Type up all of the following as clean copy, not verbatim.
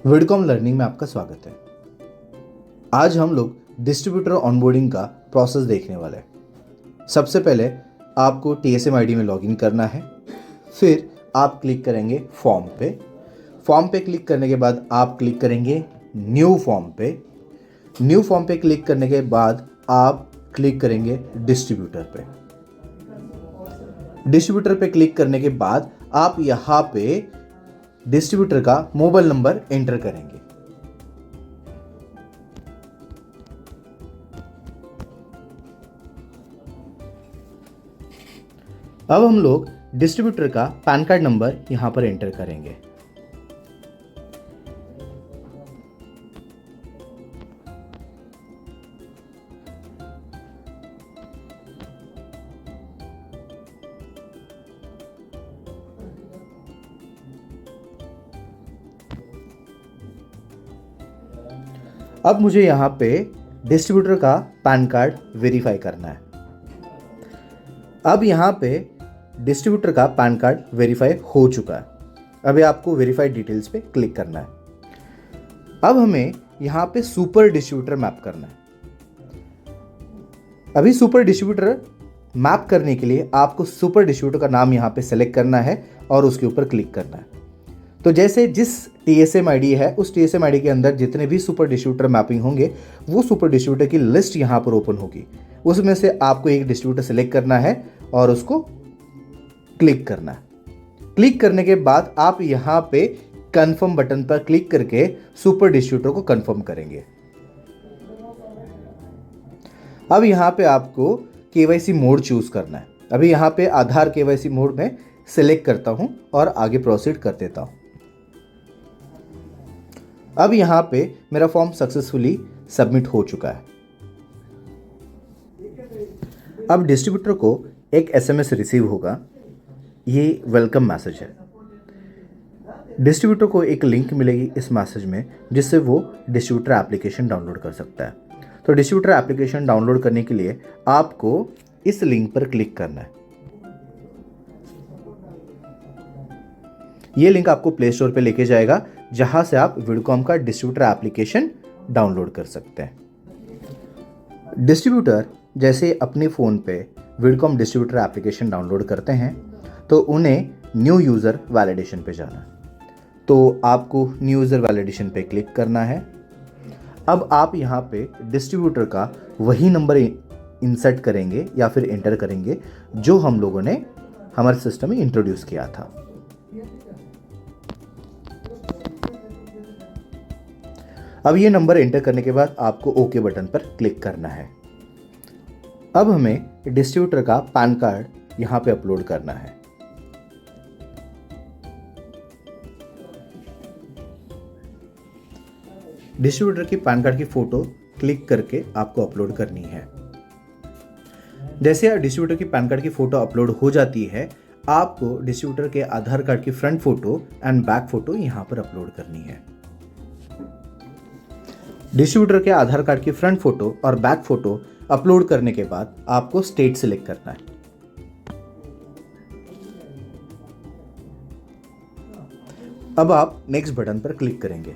विडकॉम learning में आपका स्वागत है। आज हम लोग डिस्ट्रीब्यूटर ऑनबोर्डिंग का प्रोसेस देखने वाले हैं। सबसे पहले आपको TSM ID में लॉगिन करना है। फिर आप क्लिक करेंगे फॉर्म पे क्लिक करने के बाद आप क्लिक करेंगे न्यू फॉर्म पे क्लिक करने के बाद आप क्लिक करेंगे डिस्ट्रीब्यूटर पे क्लिक करने के बाद आप यहाँ पे डिस्ट्रीब्यूटर का मोबाइल नंबर एंटर करेंगे। अब हम लोग डिस्ट्रीब्यूटर का पैन कार्ड नंबर यहां पर एंटर करेंगे। अब मुझे यहाँ पे डिस्ट्रीब्यूटर का पैन कार्ड वेरीफाई करना है। अब यहाँ पे डिस्ट्रीब्यूटर का पैन कार्ड वेरीफाई हो चुका है। अभी आपको वेरीफाइड डिटेल्स पे क्लिक करना है। अब हमें यहाँ पे सुपर डिस्ट्रीब्यूटर मैप करना है। अभी सुपर डिस्ट्रीब्यूटर मैप करने के लिए आपको सुपर डिस्ट्रीब्यूटर का नाम यहाँ पे सेलेक्ट करना है और उसके ऊपर क्लिक करना है। तो जैसे जिस TSM ID है उस TSM ID के अंदर जितने भी सुपर डिस्ट्रीब्यूटर मैपिंग होंगे वो सुपर डिस्ट्रीब्यूटर की लिस्ट यहाँ पर ओपन होगी। उसमें से आपको एक डिस्ट्रीब्यूटर सेलेक्ट करना है और उसको क्लिक करना है। क्लिक करने के बाद आप यहाँ पे कंफर्म बटन पर क्लिक करके सुपर डिस्ट्रीब्यूटर को कंफर्म करेंगे। अब यहाँ पे आपको KYC मोड चूज करना है। अभी यहाँ पे आधार KYC मोड में सिलेक्ट करता हूं और आगे प्रोसीड कर देता हूं। अब यहाँ पे मेरा फॉर्म सक्सेसफुली सबमिट हो चुका है। अब डिस्ट्रीब्यूटर को एक SMS रिसीव होगा। ये वेलकम मैसेज है। डिस्ट्रीब्यूटर को एक लिंक मिलेगी इस मैसेज में जिससे वो डिस्ट्रीब्यूटर एप्लीकेशन डाउनलोड कर सकता है। तो डिस्ट्रीब्यूटर एप्लीकेशन डाउनलोड करने के लिए आपको इस लिंक पर क्लिक करना है। ये लिंक आपको प्ले स्टोर पे लेके जाएगा जहां से आप विडकॉम का डिस्ट्रीब्यूटर एप्लीकेशन डाउनलोड कर सकते हैं। डिस्ट्रीब्यूटर जैसे अपने फ़ोन पे विडकॉम डिस्ट्रीब्यूटर एप्लीकेशन डाउनलोड करते हैं तो उन्हें न्यू यूज़र वैलिडेशन पे जाना है। तो आपको न्यू यूज़र वैलिडेशन पे क्लिक करना है। अब आप यहाँ पे डिस्ट्रीब्यूटर का वही नंबर इंसर्ट करेंगे या फिर एंटर करेंगे जो हम लोगों ने हमारे सिस्टम में इंट्रोड्यूस किया था। अब ये नंबर एंटर करने के बाद आपको ओके बटन पर क्लिक करना है। अब हमें डिस्ट्रीब्यूटर का पैन कार्ड यहां पे अपलोड करना है। डिस्ट्रीब्यूटर की पैन कार्ड की फोटो क्लिक करके आपको अपलोड करनी है। जैसे डिस्ट्रीब्यूटर की पैन कार्ड की फोटो अपलोड हो जाती है, आपको डिस्ट्रीब्यूटर के आधार कार्ड की front photo and back photo यहां पर अपलोड करनी है। डिस्ट्रीब्यूटर के आधार कार्ड की फ्रंट फोटो और बैक फोटो अपलोड करने के बाद आपको स्टेट सिलेक्ट करना है। अब आप नेक्स्ट बटन पर क्लिक करेंगे।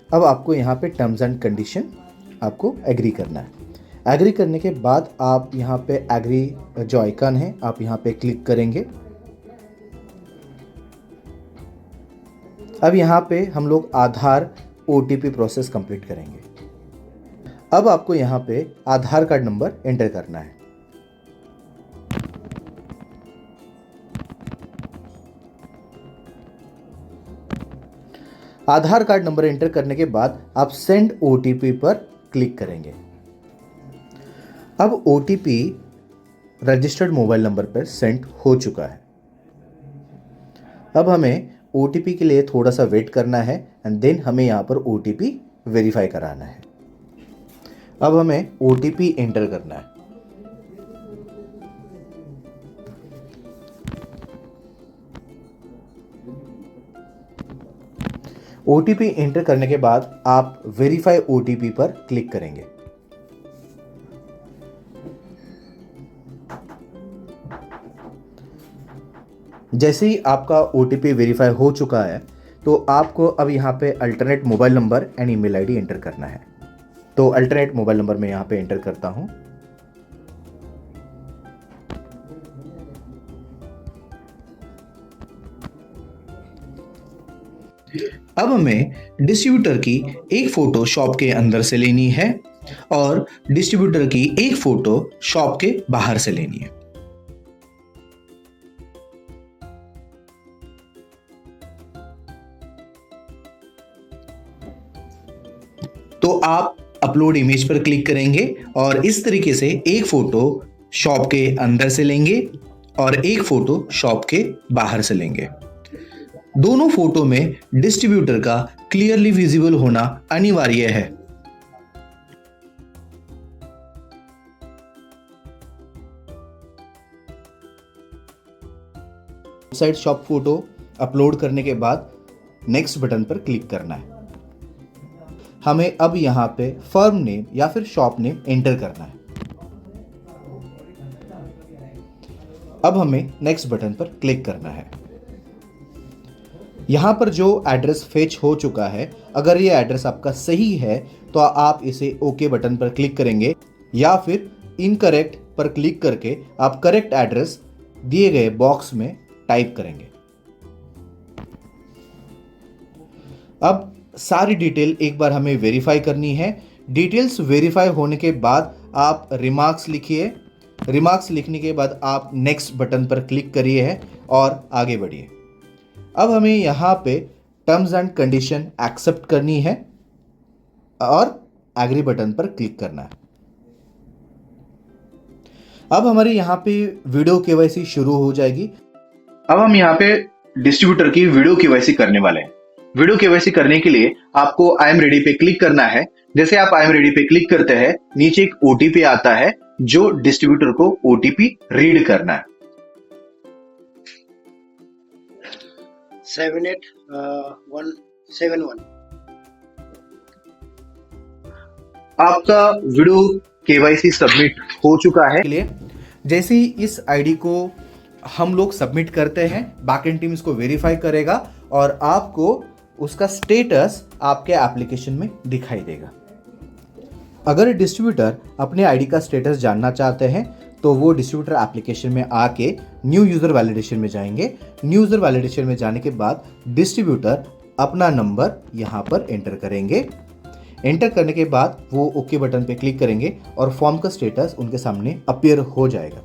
अब आपको यहाँ पे टर्म्स एंड कंडीशन आपको एग्री करना है। एग्री करने के बाद आप यहाँ पे एग्री जो आइकन है आप यहाँ पे क्लिक करेंगे। अब यहाँ पे हम लोग आधार OTP प्रोसेस कंप्लीट करेंगे। अब आपको यहाँ पे आधार कार्ड नंबर एंटर करना है। आधार कार्ड नंबर एंटर करने के बाद आप सेंड OTP पर क्लिक करेंगे। अब OTP रजिस्टर्ड मोबाइल नंबर पर सेंड हो चुका है। अब हमें OTP के लिए थोड़ा सा वेट करना है एंड देन हमें यहाँ पर OTP वेरीफाई कराना है। अब हमें OTP एंटर करना है। OTP एंटर करने के बाद आप वेरीफाई OTP पर क्लिक करेंगे। जैसे ही आपका OTP वेरीफाई हो चुका है तो आपको अब यहाँ पे alternate mobile number and email ID enter करना है। तो अल्टरनेट मोबाइल नंबर मैं यहाँ पे एंटर करता हूँ। अब हमें डिस्ट्रीब्यूटर की एक फोटो शॉप के अंदर से लेनी है और डिस्ट्रीब्यूटर की एक फोटो शॉप के बाहर से लेनी है। तो आप अपलोड इमेज पर क्लिक करेंगे और इस तरीके से एक फोटो शॉप के अंदर से लेंगे और एक फोटो शॉप के बाहर से लेंगे। दोनों फोटो में डिस्ट्रीब्यूटर का क्लियरली विजिबल होना अनिवार्य है। वेबसाइट शॉप फोटो अपलोड करने के बाद नेक्स्ट बटन पर क्लिक करना है। हमें अब यहां पे फर्म नेम या फिर शॉप नेम एंटर करना है। अब हमें नेक्स्ट बटन पर क्लिक करना है। यहां पर जो एड्रेस फेच हो चुका है, अगर ये एड्रेस आपका सही है तो आप इसे ओके बटन पर क्लिक करेंगे या फिर इनकरेक्ट पर क्लिक करके आप करेक्ट एड्रेस दिए गए बॉक्स में टाइप करेंगे। अब सारी डिटेल एक बार हमें वेरीफाई करनी है। डिटेल्स वेरीफाई होने के बाद आप रिमार्क्स लिखिए। रिमार्क्स लिखने के बाद आप नेक्स्ट बटन पर क्लिक करिए है और आगे बढ़िए। अब हमें यहाँ पे टर्म्स एंड कंडीशन एक्सेप्ट करनी है और एग्री बटन पर क्लिक करना है। अब हमारी यहाँ पे वीडियो केवाईसी शुरू हो जाएगी। अब हम यहाँ पे डिस्ट्रीब्यूटर की वीडियो केवाईसी करने वाले हैं। वीडियो केवाईसी करने के लिए आपको आई एम रेडी पे क्लिक करना है। जैसे आप आई एम रेडी पे क्लिक करते हैं, नीचे एक ओटीपी आता है जो डिस्ट्रीब्यूटर को ओटीपी रीड करना है। 78171। आपका वीडियो केवाईसी सबमिट हो चुका है। के लिए जैसे ही इस आईडी को हम लोग सबमिट करते हैं, बैकएंड टीम इसको वेरीफाई करेगा और आपको उसका स्टेटस आपके एप्लीकेशन में दिखाई देगा। अगर डिस्ट्रीब्यूटर अपने आईडी का स्टेटस जानना चाहते हैं तो वो डिस्ट्रीब्यूटर एप्लीकेशन में आके न्यू यूज़र वैलिडेशन में जाएंगे। न्यू यूज़र वैलिडेशन में जाने के बाद डिस्ट्रीब्यूटर अपना नंबर यहाँ पर एंटर करेंगे। एंटर करने के बाद वो ओके बटन पे क्लिक करेंगे और फॉर्म का स्टेटस उनके सामने अपीयर हो जाएगा।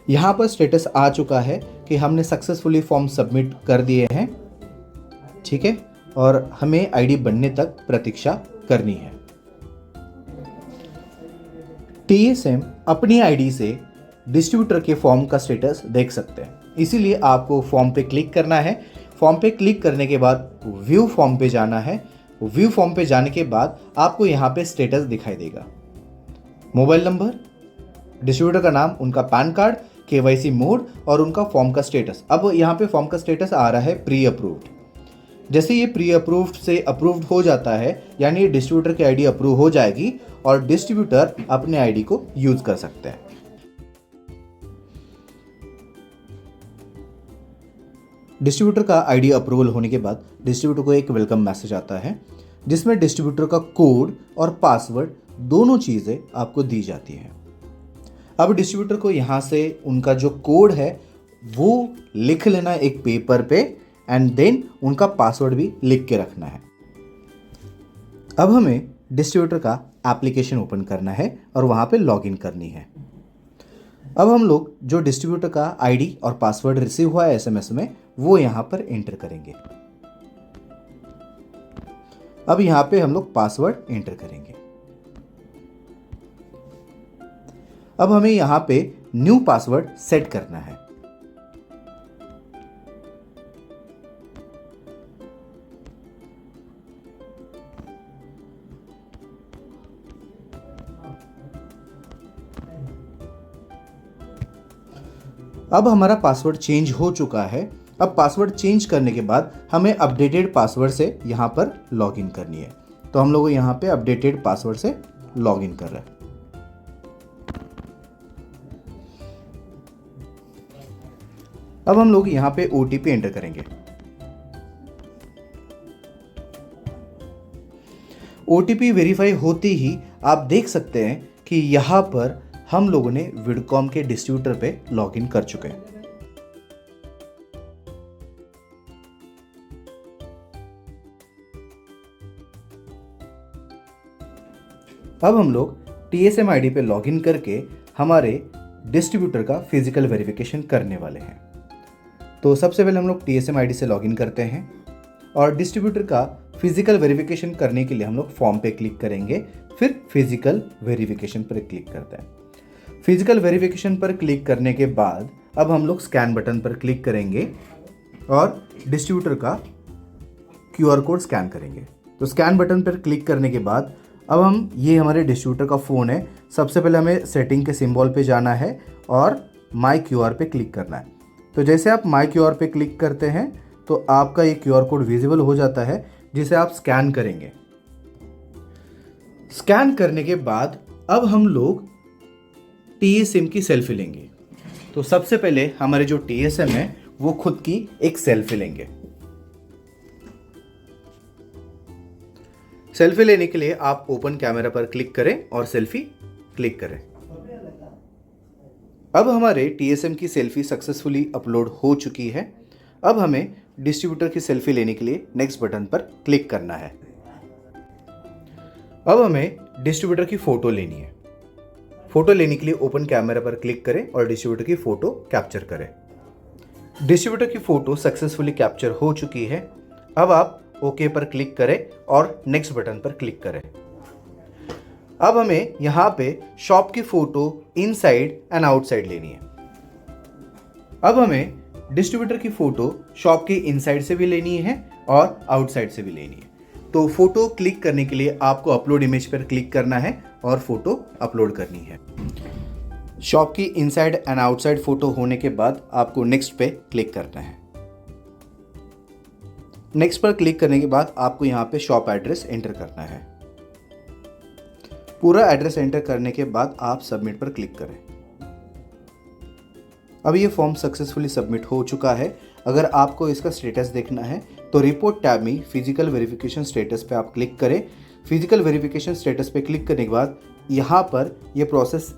यहाँ पर स्टेटस आ चुका है कि हमने सक्सेसफुली फॉर्म सबमिट कर दिए हैं, ठीक है, और हमें आईडी बनने तक प्रतीक्षा करनी है। टीएसएम अपनी आईडी से डिस्ट्रीब्यूटर के फॉर्म का स्टेटस देख सकते हैं, इसीलिए आपको फॉर्म पे क्लिक करना है। फॉर्म पे क्लिक करने के बाद व्यू फॉर्म पे जाना है। व्यू फॉर्म पे जाने के बाद आपको यहाँ पे स्टेटस दिखाई देगा, मोबाइल नंबर, डिस्ट्रीब्यूटर का नाम, उनका पैन कार्ड, केवाईसी मोड और उनका फॉर्म का स्टेटस। अब यहाँ पे फॉर्म का स्टेटस आ रहा है प्री अप्रूव्ड। जैसे ये प्री अप्रूव्ड से अप्रूव्ड हो जाता है, यानी डिस्ट्रीब्यूटर की आईडी अप्रूव हो जाएगी और डिस्ट्रीब्यूटर अपने आईडी को यूज कर सकते हैं। डिस्ट्रीब्यूटर का आईडी अप्रूवल होने के बाद डिस्ट्रीब्यूटर को एक वेलकम मैसेज आता है जिसमें डिस्ट्रीब्यूटर का कोड और पासवर्ड दोनों चीज़ें आपको दी जाती हैं। अब डिस्ट्रीब्यूटर को यहाँ से उनका जो कोड है वो लिख लेना एक पेपर पे एंड देन उनका पासवर्ड भी लिख के रखना है। अब हमें डिस्ट्रीब्यूटर का एप्लीकेशन ओपन करना है और वहाँ पे लॉगिन करनी है। अब हम लोग जो डिस्ट्रीब्यूटर का आईडी और पासवर्ड रिसीव हुआ है एसएमएस में वो यहाँ पर एंटर करेंगे। अब यहाँ पे हम लोग पासवर्ड एंटर करेंगे। अब हमें यहाँ पे न्यू पासवर्ड सेट करना है। अब हमारा पासवर्ड चेंज हो चुका है। अब पासवर्ड चेंज करने के बाद हमें अपडेटेड पासवर्ड से यहाँ पर लॉगिन करनी है। तो हम लोग यहाँ पे अपडेटेड पासवर्ड से लॉगिन कर रहे हैं। अब हम लोग यहाँ पे ओटीपी एंटर करेंगे। OTP वेरीफाई होते ही आप देख सकते हैं कि यहाँ पर हम लोगों ने विडकॉम के डिस्ट्रीब्यूटर पे लॉगिन कर चुके हैं। अब हम लोग TSM ID पे लॉगिन करके हमारे डिस्ट्रीब्यूटर का फिजिकल वेरिफिकेशन करने वाले हैं। तो सबसे पहले हम लोग TSM ID से लॉगिन करते हैं और डिस्ट्रीब्यूटर का फिजिकल वेरिफिकेशन करने के लिए हम लोग फॉर्म पे क्लिक करेंगे, फिर फिजिकल वेरिफिकेशन पर क्लिक करते हैं। फिजिकल वेरिफिकेशन पर क्लिक करने के बाद अब हम लोग स्कैन बटन पर क्लिक करेंगे और डिस्ट्रीब्यूटर का QR कोड स्कैन करेंगे। तो स्कैन बटन पर क्लिक करने के बाद अब हम ये हमारे डिस्ट्रीब्यूटर का फ़ोन है, सबसे पहले हमें सेटिंग के सिंबल पे जाना है और माई QR पे क्लिक करना है। तो जैसे आप माई QR पे क्लिक करते हैं तो आपका ये QR कोड विजिबल हो जाता है, जिसे आप स्कैन करेंगे। स्कैन करने के बाद अब हम लोग TSM की सेल्फी लेंगे। तो सबसे पहले हमारे जो TSM है वो खुद की एक सेल्फी लेंगे। सेल्फी लेने के लिए आप ओपन कैमरा पर क्लिक करें और सेल्फी क्लिक करें। अब हमारे TSM की सेल्फी सक्सेसफुली अपलोड हो चुकी है। अब हमें डिस्ट्रीब्यूटर की सेल्फी लेने के लिए नेक्स्ट बटन पर क्लिक करना है। अब हमें डिस्ट्रीब्यूटर की फ़ोटो लेनी है। फ़ोटो लेने के लिए ओपन कैमरा पर क्लिक करें और डिस्ट्रीब्यूटर की फ़ोटो कैप्चर करें। डिस्ट्रीब्यूटर की फ़ोटो सक्सेसफुली कैप्चर हो चुकी है। अब आप ओके पर क्लिक करें और नेक्स्ट बटन पर क्लिक करें। अब हमें यहाँ पे शॉप की फ़ोटो इनसाइड एंड आउटसाइड लेनी है। अब हमें डिस्ट्रीब्यूटर की फ़ोटो शॉप के इनसाइड से भी लेनी है और आउटसाइड से भी लेनी है। तो फ़ोटो क्लिक करने के लिए आपको अपलोड इमेज पर क्लिक करना है और फ़ोटो अपलोड करनी है। शॉप की इनसाइड एंड आउटसाइड फ़ोटो होने के बाद आपको नेक्स्ट पे क्लिक करना है। नेक्स्ट पर क्लिक करने के बाद आपको यहाँ पे शॉप एड्रेस एंटर करना है। पूरा एड्रेस एंटर करने के बाद आप सबमिट पर क्लिक करें। अब ये फॉर्म सक्सेसफुली सबमिट हो चुका है। अगर आपको इसका स्टेटस देखना है तो रिपोर्ट टैब में फिजिकल वेरिफिकेशन स्टेटस पे आप क्लिक करें। फिजिकल वेरिफिकेशन स्टेटस पे क्लिक करने के बाद यहाँ पर ये प्रोसेस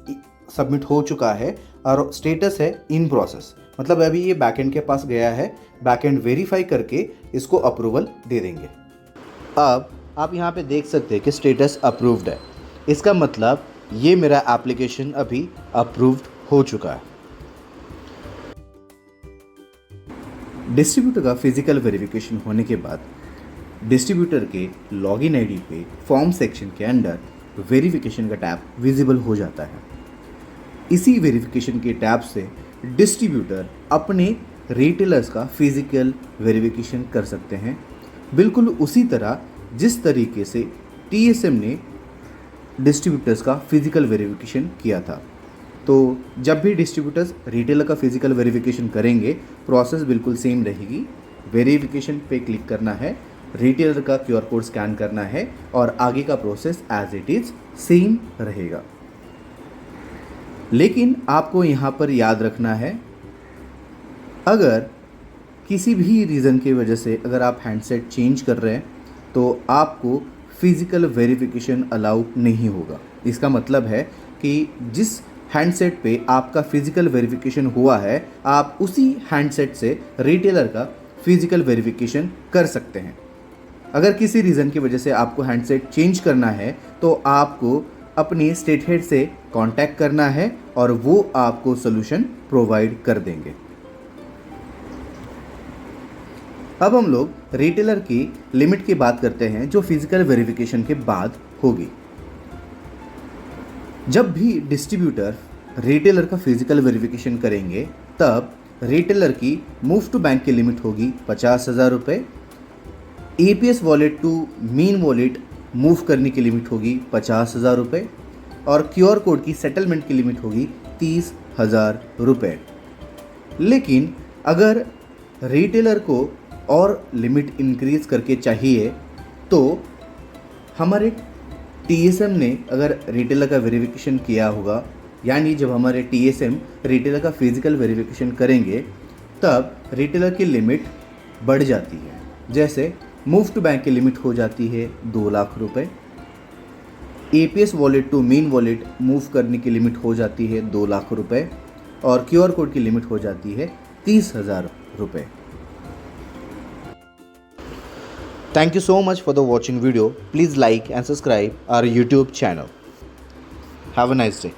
सबमिट हो चुका है और स्टेटस है इन प्रोसेस, मतलब अभी ये बैकएंड के पास गया है। बैकएंड वेरीफाई करके इसको अप्रूवल दे देंगे। अब आप यहाँ पे देख सकते हैं कि स्टेटस अप्रूव्ड है। इसका मतलब ये मेरा एप्लीकेशन अभी अप्रूव्ड हो चुका है। डिस्ट्रीब्यूटर का फिजिकल वेरिफिकेशन होने के बाद डिस्ट्रीब्यूटर के लॉगिन आईडी पे फॉर्म सेक्शन के अंदर वेरिफिकेशन का टैब विजिबल हो जाता है। इसी वेरिफिकेशन के टैब से डिस्ट्रीब्यूटर अपने रिटेलर्स का फिजिकल वेरिफिकेशन कर सकते हैं, बिल्कुल उसी तरह जिस तरीके से TSM ने डिस्ट्रीब्यूटर्स का फिजिकल वेरिफिकेशन किया था। तो जब भी डिस्ट्रीब्यूटर्स रिटेलर का फिजिकल वेरिफिकेशन करेंगे प्रोसेस बिल्कुल सेम रहेगी। वेरिफिकेशन पे क्लिक करना है, रिटेलर का QR कोड स्कैन करना है और आगे का process as it is same रहेगा। लेकिन आपको यहाँ पर याद रखना है, अगर किसी भी रीज़न की वजह से अगर आप हैंडसेट चेंज कर रहे हैं तो आपको फिजिकल वेरिफिकेशन अलाउ नहीं होगा। इसका मतलब है कि जिस हैंडसेट पे आपका फिजिकल वेरिफिकेशन हुआ है आप उसी हैंडसेट से रिटेलर का फिजिकल वेरिफिकेशन कर सकते हैं। अगर किसी रीज़न की वजह से आपको हैंडसेट चेंज करना है तो आपको अपने स्टेट हेड से कांटेक्ट करना है और वो आपको सॉल्यूशन प्रोवाइड कर देंगे। अब हम लोग रिटेलर की लिमिट की बात करते हैं जो फिजिकल वेरिफिकेशन के बाद होगी। जब भी डिस्ट्रीब्यूटर रिटेलर का फिजिकल वेरिफिकेशन करेंगे तब रिटेलर की मूव टू बैंक की लिमिट होगी 50,000 रुपये। APS wallet to main wallet move करने की लिमिट होगी 50,000 रुपये और QR कोड की सेटलमेंट की लिमिट होगी 30,000 रुपये। लेकिन अगर रिटेलर को और लिमिट इंक्रीज करके चाहिए तो हमारे TSM ने अगर रिटेलर का वेरिफिकेशन किया होगा, यानी जब हमारे TSM रिटेलर का फिजिकल वेरिफिकेशन करेंगे तब रिटेलर की लिमिट बढ़ जाती है। जैसे मूव टू बैंक की लिमिट हो जाती है 2 लाख रुपए, APS wallet to main wallet move करने की लिमिट हो जाती है 2 लाख रुपए और QR कोड की लिमिट हो जाती है 30,000 रुपए। Thank you so much for the watching video. Please like and subscribe our YouTube channel. Have a nice day.